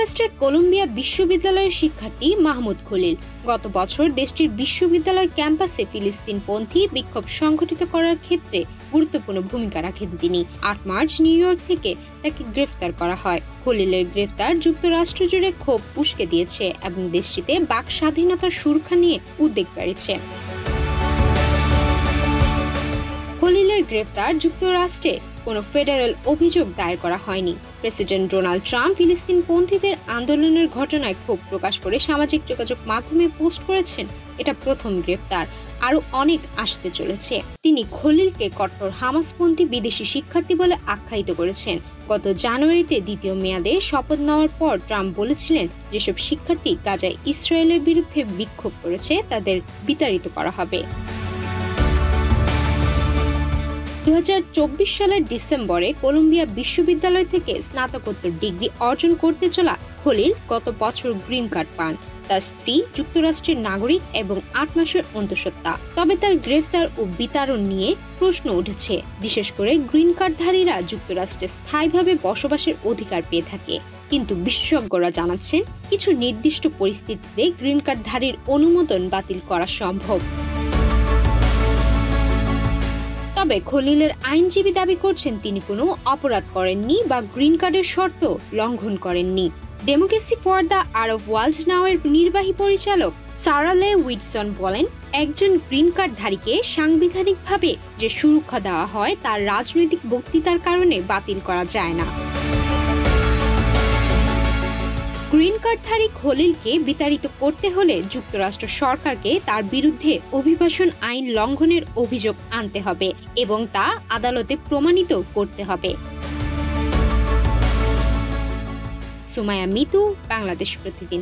যুক্তরাষ্ট্রের কলম্বিয়া বিশ্ববিদ্যালয়ের শিক্ষার্থী মাহমুদ খলিল গত বছর দেশটির বিশ্ববিদ্যালয় ক্যাম্পাসে ফিলিস্তিনপন্থী বিক্ষোভ সংগঠিত করার ক্ষেত্রে গুরুত্বপূর্ণ ভূমিকা রাখেন তিনি। ৮ মার্চ নিউ ইয়র্ক থেকে তাকে গ্রেফতার করা হয়। খলিলের গ্রেফতার যুক্তরাষ্ট্র জুড়ে ক্ষোভ উস্কে দিয়েছে এবং দেশটিতে বাক স্বাধীনতার সুরক্ষা নিয়ে উদ্বেগ বাড়িয়েছে। খলিলের গ্রেফতার যুক্তরাষ্ট্রে কোনো ফেডারেল অভিযোগ দায়ের করা হয়নি। প্রেসিডেন্ট ডোনাল্ড ট্রাম্প ফিলিস্তিনপন্থীদের আন্দোলনের ঘটনায় ক্ষোভ প্রকাশ করে সামাজিক যোগাযোগ মাধ্যমে পোস্ট করেছেন, এটা প্রথম গ্রেফতার, আরও অনেক আসতে চলেছে। তিনি খলিলকে কট্টর হামাসপন্থী বিদেশি শিক্ষার্থী বলে আখ্যায়িত করেছেন। গত জানুয়ারিতে দ্বিতীয় মেয়াদে শপথ নেওয়ার পর ট্রাম্প বলেছিলেন, যেসব শিক্ষার্থী গাজায় ইসরায়েলের বিরুদ্ধে বিক্ষোভ করেছে তাদের বিতাড়িত করা হবে। 2024 সালের ডিসেম্বরে কলম্বিয়া বিশ্ববিদ্যালয় থেকে স্নাতকোত্তর ডিগ্রি অর্জন করতে চলা খলিল গত বছর গ্রিন কার্ড পান। তার স্ত্রী যুক্তরাষ্ট্রের নাগরিক এবং 8 মাসের অন্তঃসত্ত্বা। তবে তার গ্রেফতার ও বিতাড়ন নিয়ে প্রশ্ন উঠেছে, বিশেষ করে গ্রিন কার্ডধারীরা যুক্তরাষ্ট্রে স্থায়ীভাবে বসবাসের অধিকার পেয়ে থাকে। কিন্তু বিশেষজ্ঞরা জানাচ্ছেন, কিছু নির্দিষ্ট পরিস্থিতিতে গ্রিন কার্ডধারীর অনুমোদন বাতিল করা সম্ভব। তবে খলিলের আইনজীবী দাবি করছেন তিনি কোনো অপরাধ করেননি বা গ্রিন কার্ডের শর্ত লঙ্ঘন করেননি। Democracy for the Arab world নাওয়ের নির্বাহী পরিচালক সারা লে উইটসন বলেন, একজন গ্রিন কার্ডধারীকে সাংবিধানিকভাবে যে সুরক্ষা দেওয়া হয় তার রাজনৈতিক বক্তৃতার কারণে বাতিল করা যায় না। গ্রিন কার্ডধারী খলিলকে বিতাড়িত করতে হলে যুক্তরাষ্ট্র সরকারকে তার বিরুদ্ধে অভিবাসন আইন লঙ্ঘনের অভিযোগ আনতে হবে এবং তা আদালতে প্রমাণিত করতে হবে। সুমাইয়া মিতু, বাংলাদেশ প্রতিদিন।